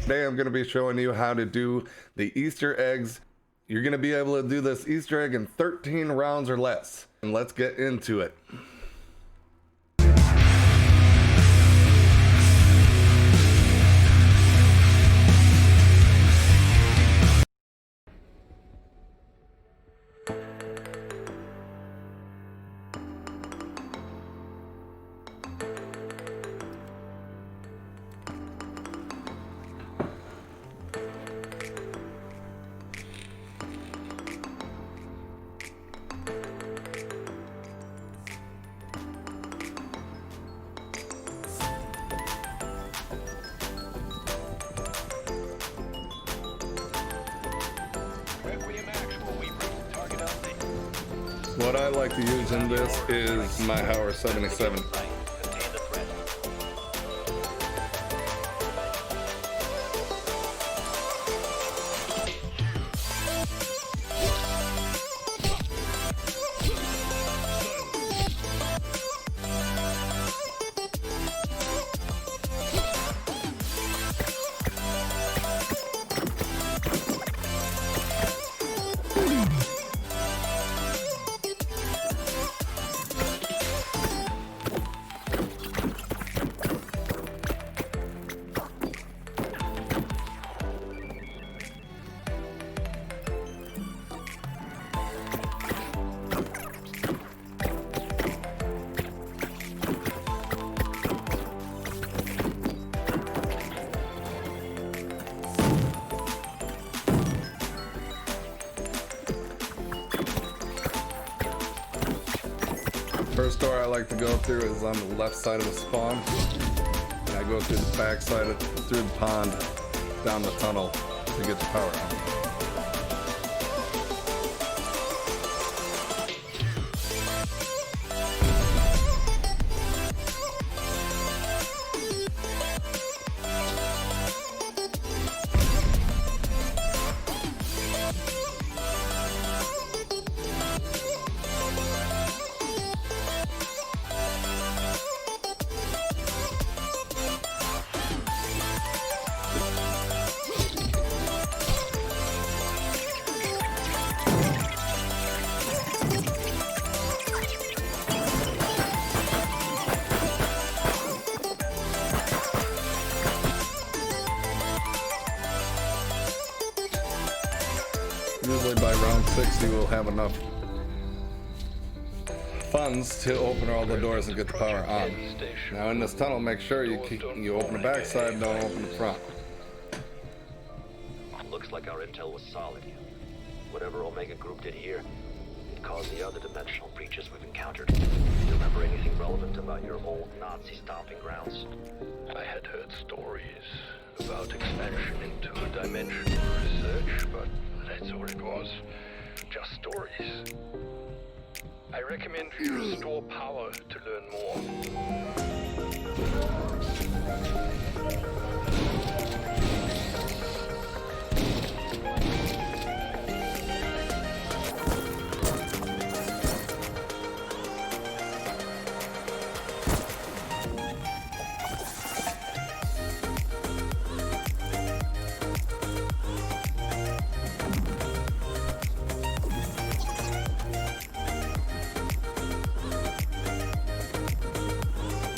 Today I'm going to be showing you how to do the Easter eggs. You're going to be able to do this Easter egg in 13 rounds or less. And let's get into it. What I like to use in this is my Howard 77. First door I like to go through is on the left side of the spawn. And I go through the back side, through the pond, down the tunnel to get the power on. Usually by round 6 you will have enough funds to open all the doors and get the power on. Now in this tunnel, make sure you open the back side, don't open the front. Looks like our intel was solid. Whatever Omega Group did here, it caused the other dimensional breaches we've encountered. Do you remember anything relevant about your old Nazi stomping grounds? I had heard stories about expansion into dimensional research, but that's all it was. Just stories. I recommend you restore power to learn more.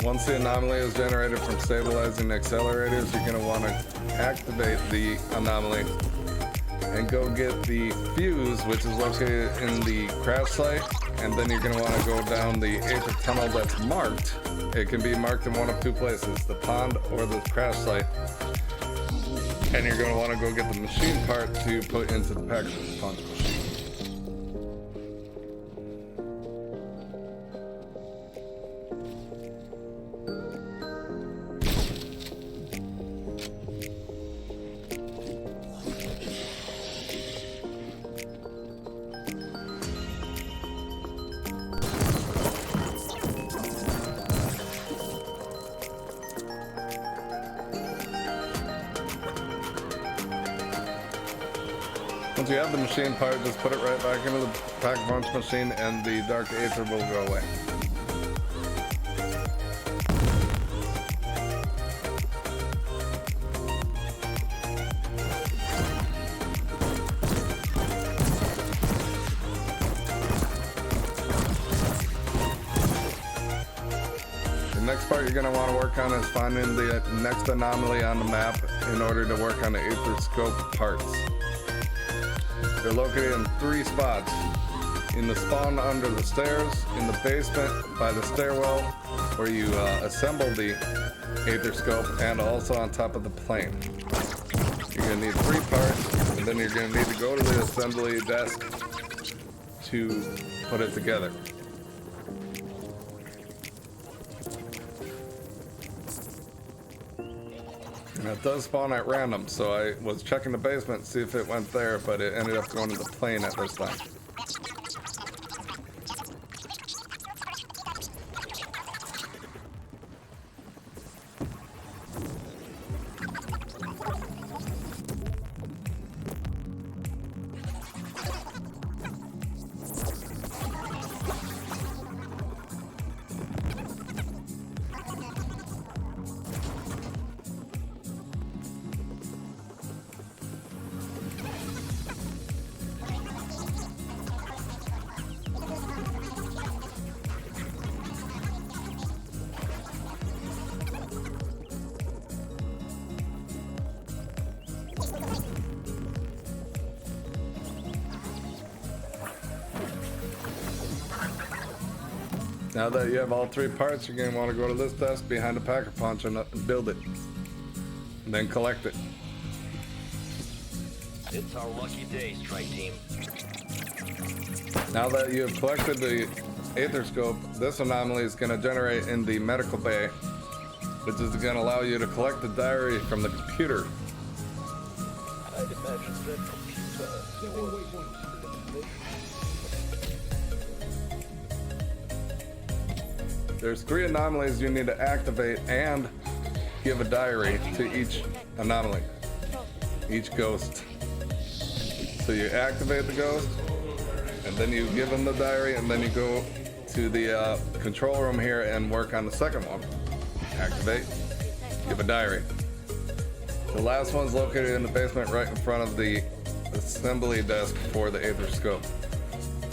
Once the anomaly is generated from stabilizing the accelerators, you're going to want to activate the anomaly and go get the fuse, which is located in the crash site, and then you're going to want to go down the Aether tunnel that's marked. It can be marked in one of two places, the pond or the crash site, and you're going to want to go get the machine part to put into the package punch machine. Once you have the machine part, just put it right back into the pack punch machine and the dark aether will go away. part you're going to want to work on is finding the next anomaly on the map in order to work on the Aether Scope parts. They're located in 3 spots. In the spawn under the stairs, in the basement by the stairwell where you assemble the Aether Scope, and also on top of the plane. You're going to need 3 parts, and then you're going to need to go to the assembly desk to put it together. And it does spawn at random, so I was checking the basement to see if it went there, but it ended up going to the plane at this time. Now that you have all 3 parts, you're going to want to go to this desk behind the packer punch and build it. And then collect it. It's our lucky day, strike team. Now that you have collected the Aether Scope, this anomaly is going to generate in the medical bay, which is going to allow you to collect the diary from the computer. I'd imagine that computer. There's 3 anomalies you need to activate and give a diary to each anomaly, each ghost. So you activate the ghost, and then you give them the diary, and then you go to the control room here and work on the second one. Activate, give a diary. The last one's located in the basement right in front of the assembly desk for the Aether Scope.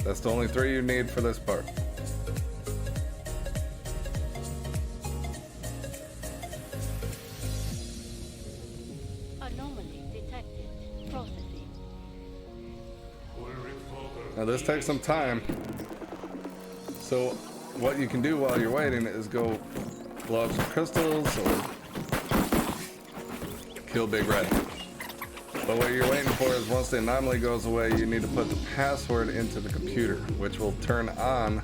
That's the only 3 you need for this part. Now this takes some time, so what you can do while you're waiting is go blow up some crystals or kill Big Red. But what you're waiting for is once the anomaly goes away, you need to put the password into the computer, which will turn on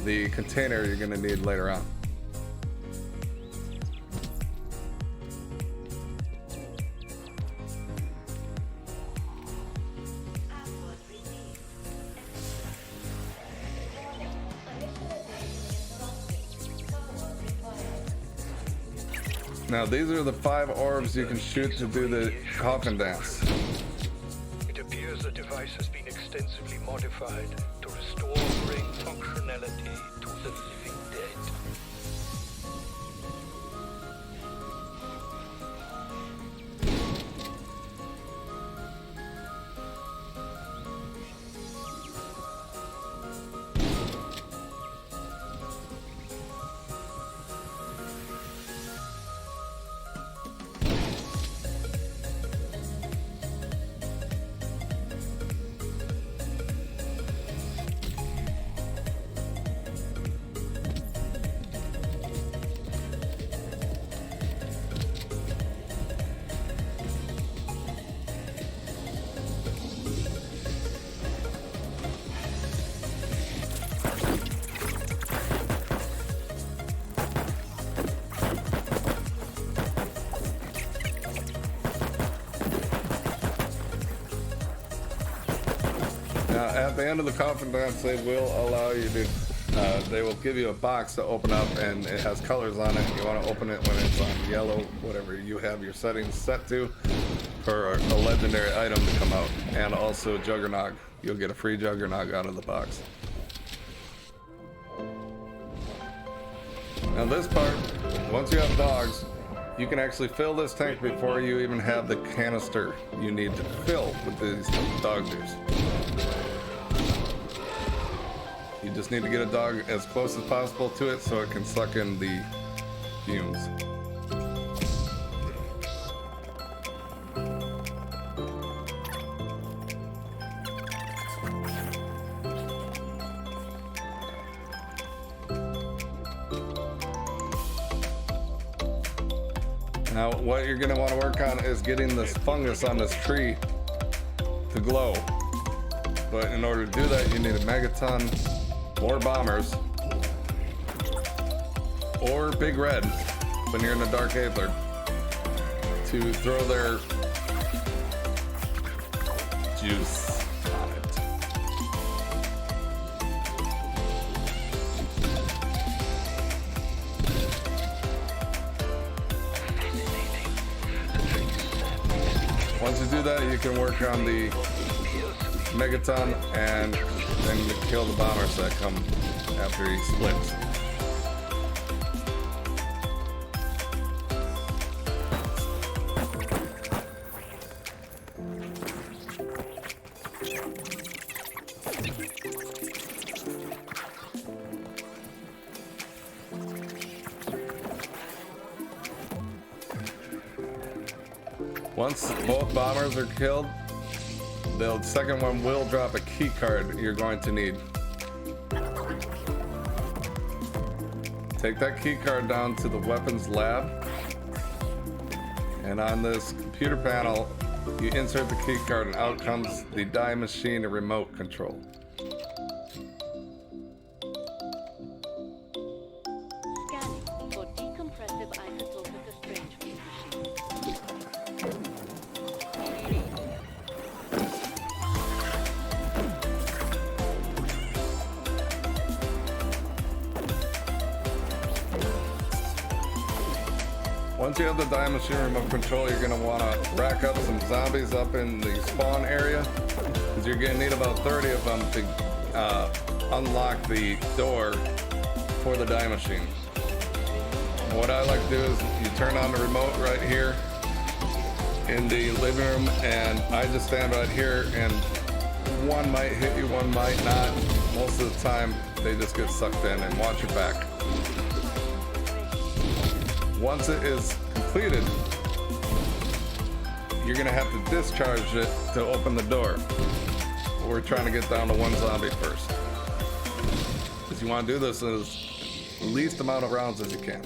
the container you're going to need later on. Now these are the 5 orbs you can shoot to do the coffin dance. It appears the device has been extensively modified to restore brain functionality to the living dead. Now, at the end of the coffin dance, they will allow you to, they will give you a box to open up, and it has colors on it. You want to open it when it's on yellow, whatever you have your settings set to, for a legendary item to come out. And also Juggernog. You'll get a free Juggernog out of the box. Now this part, once you have dogs, you can actually fill this tank before you even have the canister you need to fill with these dog juice. You just need to get a dog as close as possible to it so it can suck in the fumes. Now, what you're gonna want to work on is getting this fungus on this tree to glow. But in order to do that, you need a megaton, more bombers, or Big Red when you're in the Dark Aether to throw their juice on it. Once you do that, you can work on the megaton and then kill the bombers that come after he splits. Once both bombers are killed, the second one will drop a key card you're going to need. Take that key card down to the weapons lab, and on this computer panel, you insert the key card and out comes the Die Maschine remote control. Scanning for decompressive isotopic estrangement machine. Once you have the Die Maschine remote control, you're going to want to rack up some zombies up in the spawn area, because you're going to need about 30 of them to unlock the door for the Die Maschine. And what I like to do is you turn on the remote right here in the living room, and I just stand right here, and one might hit you, one might not. Most of the time, they just get sucked in, and watch your back. Once it is completed, you're gonna have to discharge it to open the door. We're trying to get down to one zombie first, because you want to do this as least amount of rounds as you can.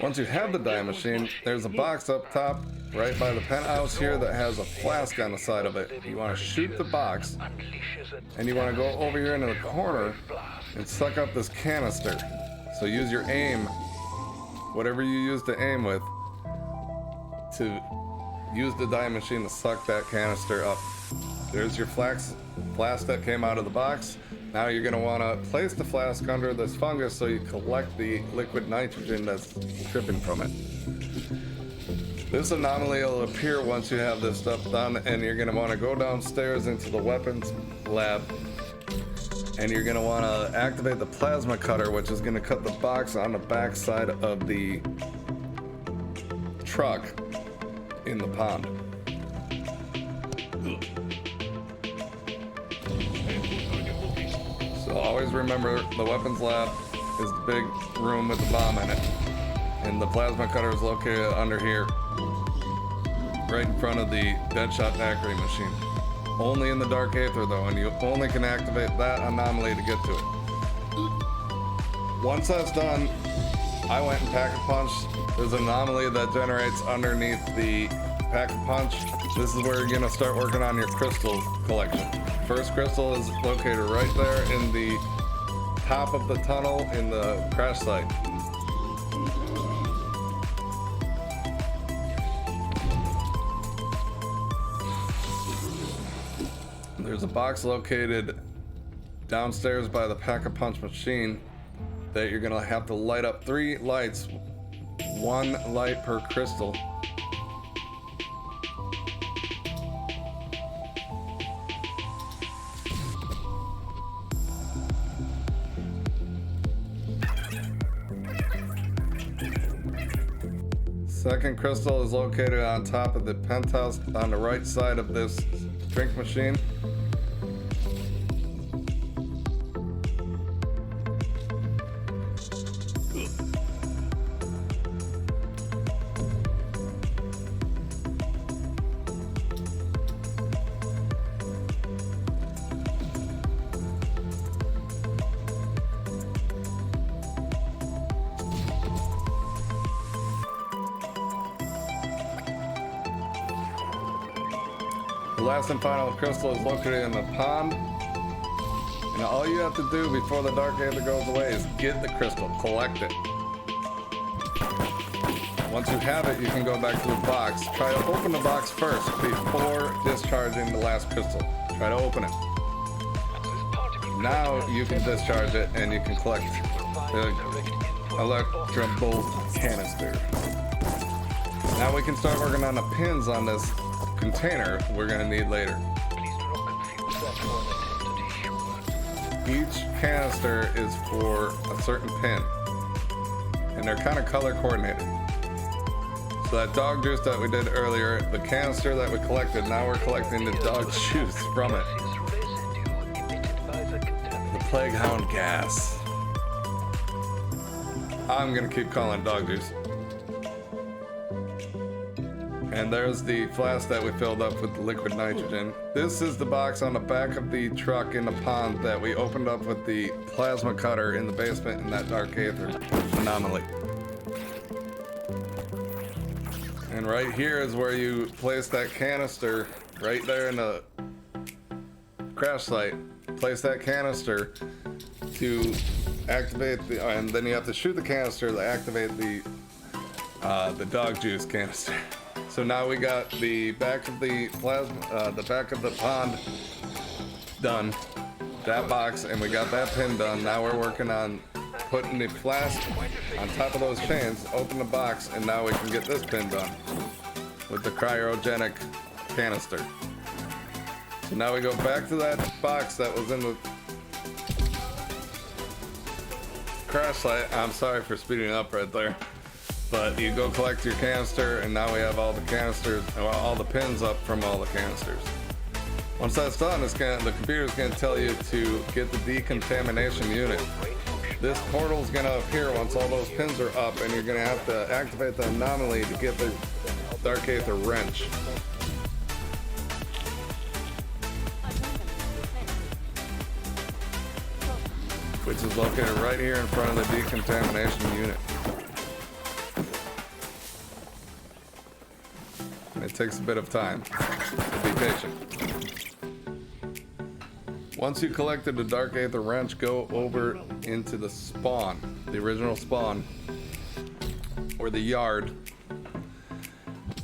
Once you have the Die Maschine, there's a box up top right by the penthouse here that has a flask on the side of it. You want to shoot the box, and you want to go over here into the corner and suck up this canister. So use your aim, whatever you use to aim with, to use the Die Maschine to suck that canister up. There's your flask that came out of the box. Now you're going to want to place the flask under this fungus so you collect the liquid nitrogen that's dripping from it. This anomaly will appear once you have this stuff done, and you're going to want to go downstairs into the weapons lab, and you're going to want to activate the plasma cutter, which is going to cut the box on the back side of the truck in the pond. So always remember, the weapons lab is the big room with the bomb in it, and the plasma cutter is located under here, right in front of the Deadshot daiquiri machine. Only in the Dark Aether though, and you only can activate that anomaly to get to it. Once that's done, I went and Pack-a-Punch. There's an anomaly that generates underneath the Pack-a-Punch. This is where you're gonna start working on your crystal collection. First crystal is located right there in the top of the tunnel in the crash site. There's a box located downstairs by the Pack-a-Punch machine that you're gonna have to light up 3 lights, 1 light per crystal. Second crystal is located on top of the penthouse on the right side of this drink machine. The last and final crystal is located in the pond. And all you have to do before the dark aether goes away is get the crystal, collect it. Once you have it, you can go back to the box. Try to open the box first before discharging the last crystal. Try to open it. Now you can discharge it and you can collect the electrobolt canister. Now we can start working on the pins on this container we're going to need later. Each canister is for a certain pin, and they're kind of color coordinated. So that dog juice that we did earlier, the canister that we collected, now we're collecting the dog juice from it. The plague hound gas. I'm going to keep calling it dog juice. And there's the flask that we filled up with the liquid nitrogen. This is the box on the back of the truck in the pond that we opened up with the plasma cutter in the basement in that dark aether anomaly. And right here is where you place that canister, right there in the crash site. Place that canister to activate the, and then you have to shoot the canister to activate the dog juice canister. So now we got the back of the plasma, the back of the pond done, that box, and we got that pin done. Now we're working on putting the flask on top of those chains, open the box, and now we can get this pin done with the cryogenic canister. So now we go back to that box that was in the crash site. I'm sorry for speeding up right there. But you go collect your canister, and now we have all the canisters, well, all the pins up from all the canisters. Once that's done, the computer's going to tell you to get the decontamination unit. This portal's going to appear once all those pins are up, and you're going to have to activate the anomaly to get the dark aether wrench. Which is located right here in front of the decontamination unit. It takes a bit of time, so be patient. Once you collected the dark aether wrench, go over into the spawn, the original spawn, or the yard,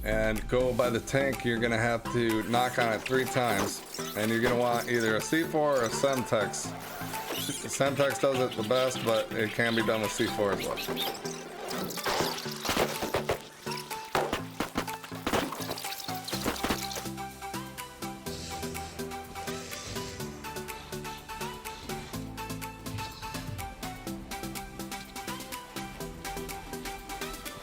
and go by the tank. You're gonna have to knock on it 3 times, and you're gonna want either a C4 or a Semtex. Semtex does it the best, but it can be done with C4 as well.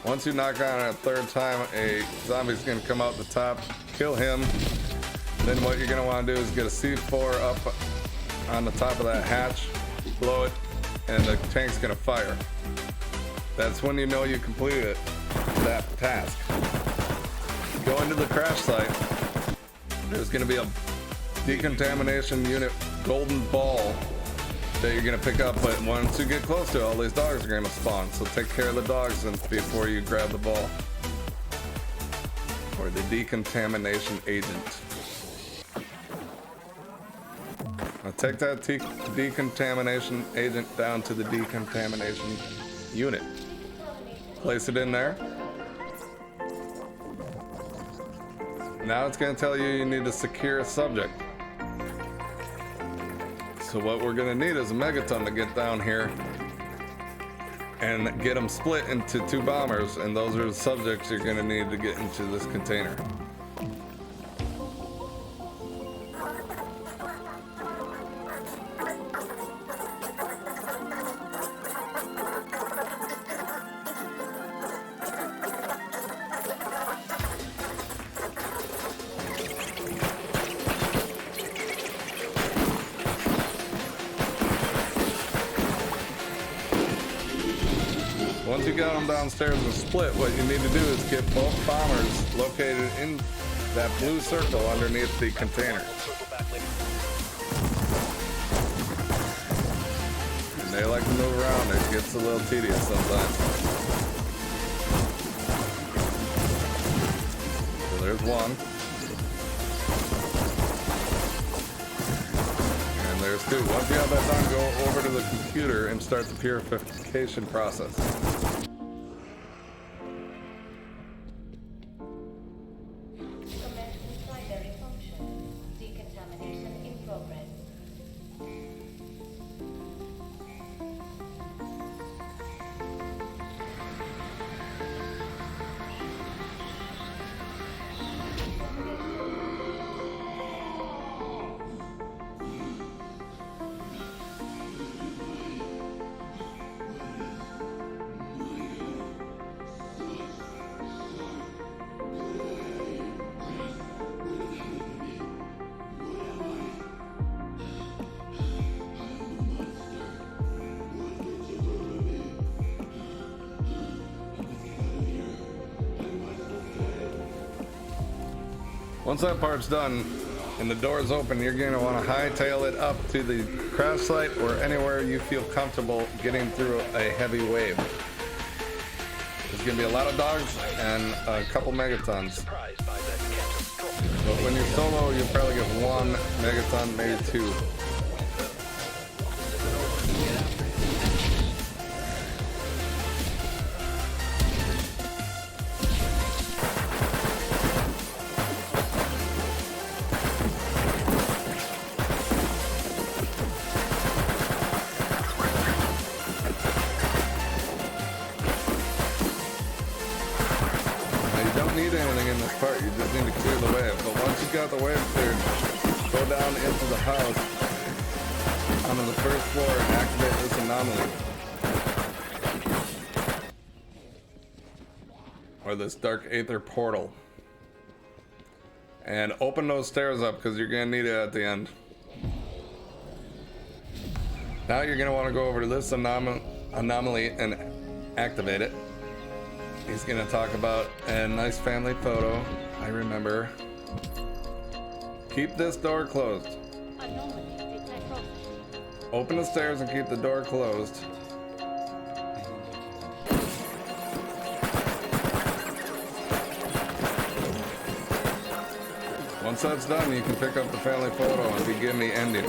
Once you knock on it a 3rd time, a zombie's gonna come out the top, kill him. Then what you're gonna wanna do is get a C4 up on the top of that hatch, blow it, and the tank's gonna fire. That's when you know you completed that task. Go into the crash site. There's gonna be a decontamination unit golden ball that you're gonna pick up, but once you get close to it, all these dogs are gonna spawn. So take care of the dogs before you grab the ball. Or the decontamination agent. Now take that decontamination agent down to the decontamination unit. Place it in there. Now it's gonna tell you need to secure a subject. So what we're gonna need is a megaton to get down here and get them split into 2 bombers, and those are the subjects you're gonna need to get into this container. once you got them downstairs and split, what you need to do is get both bombers located in that blue circle underneath the container. And they like to move around. It gets a little tedious sometimes. So there's one. And there's two. Once you have that done, go over to the computer and start the purification process. Commence primary function. Decontamination in progress. Once that part's done and the door is open, you're going to want to hightail it up to the crash site or anywhere you feel comfortable getting through a heavy wave. There's going to be a lot of dogs and a couple megatons. But when you're solo, you'll probably get one megaton, maybe two. Need anything in this part, you just need to clear the wave. But once you've got the wave cleared, go down into the house onto the first floor and activate this anomaly. Or this dark aether portal. And open those stairs up because you're going to need it at the end. Now you're going to want to go over to this anomaly and activate it. He's gonna talk about a nice family photo. I remember. Keep this door closed. Open the stairs and keep the door closed. Once that's done, you can pick up the family photo and begin the ending.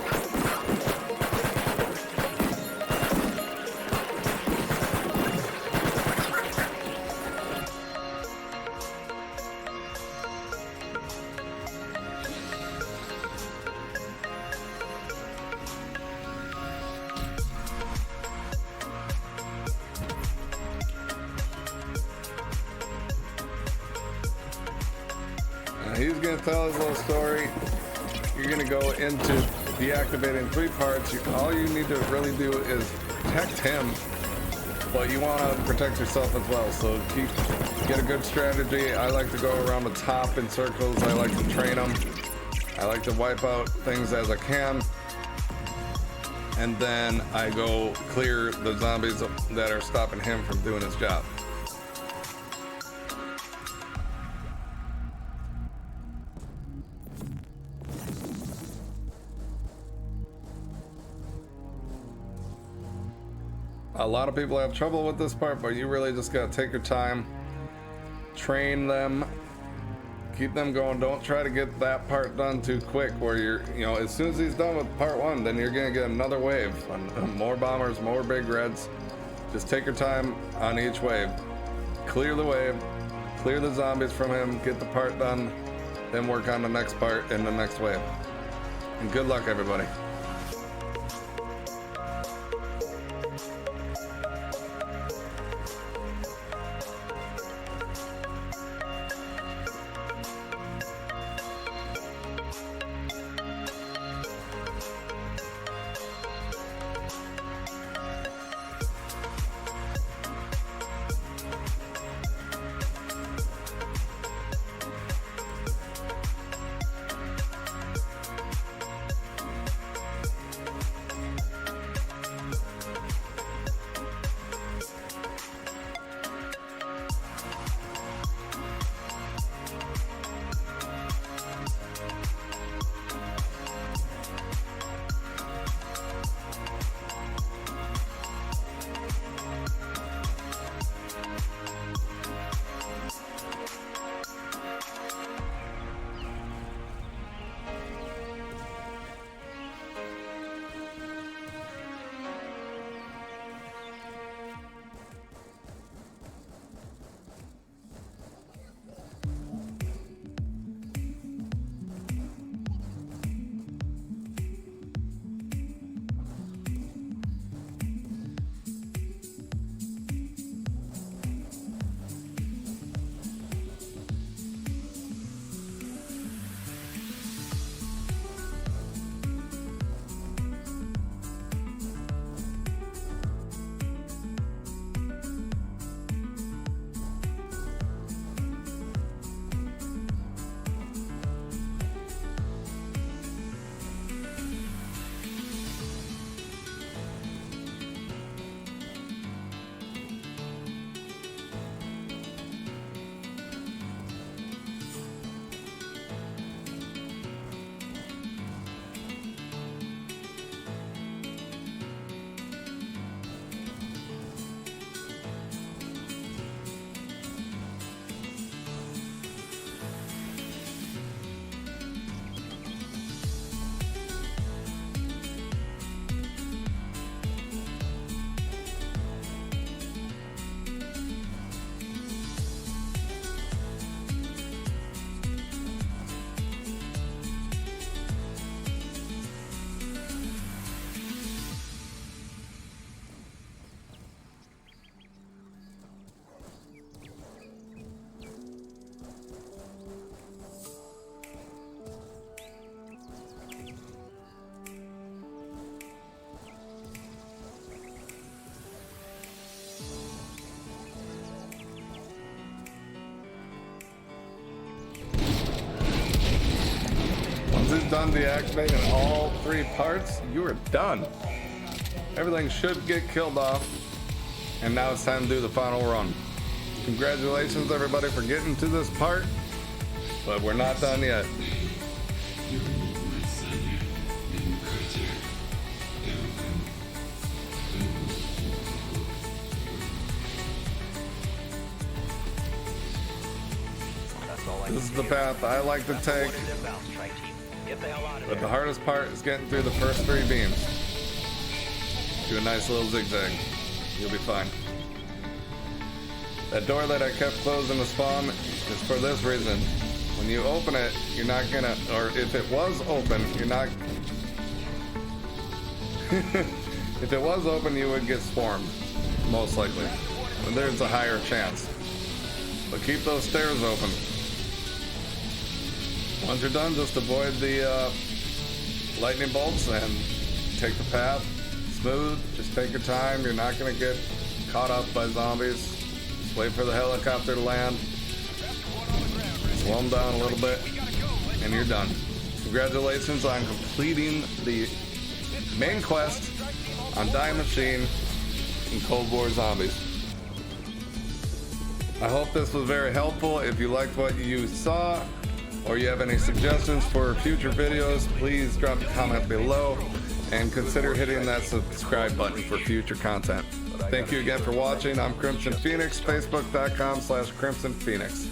He's going to tell his little story. You're going to go into deactivating 3 parts. All you need to really do is protect him, but you want to protect yourself as well. So get a good strategy. I like to go around the top in circles. I like to train them. I like to wipe out things as I can. And then I go clear the zombies that are stopping him from doing his job. A lot of people have trouble with this part, but you really just gotta take your time, train them, keep them going. Don't try to get that part done too quick where as soon as he's done with part 1, then you're gonna get another wave. More bombers, more big reds. Just take your time on each wave. Clear the wave, clear the zombies from him, get the part done, then work on the next part in the next wave. And good luck, everybody. you're done deactivating all 3 parts, you are done. Everything should get killed off, and now it's time to do the final run. Congratulations everybody for getting to this part, but we're not done yet. This is the path I like to take, but the hardest part is getting through the first 3 beams. Do a nice little zigzag. You'll be fine. That door that I kept closing to spawn is for this reason. When you open it, you're not gonna, or if it was open, you're not... If it was open, you would get swarmed, most likely. And there's a higher chance. But keep those stairs open. Once you're done, just avoid the lightning bolts and take the path. Smooth, just take your time. You're not gonna get caught up by zombies. Just wait for the helicopter to land. Slow them down a little bit, and you're done. Congratulations on completing the main quest on Die Machine in Cold War Zombies. I hope this was very helpful. If you liked what you saw, or you have any suggestions for future videos, please drop a comment below and consider hitting that subscribe button for future content. Thank you again for watching. I'm Crimson Phoenix, facebook.com/Crimson Phoenix.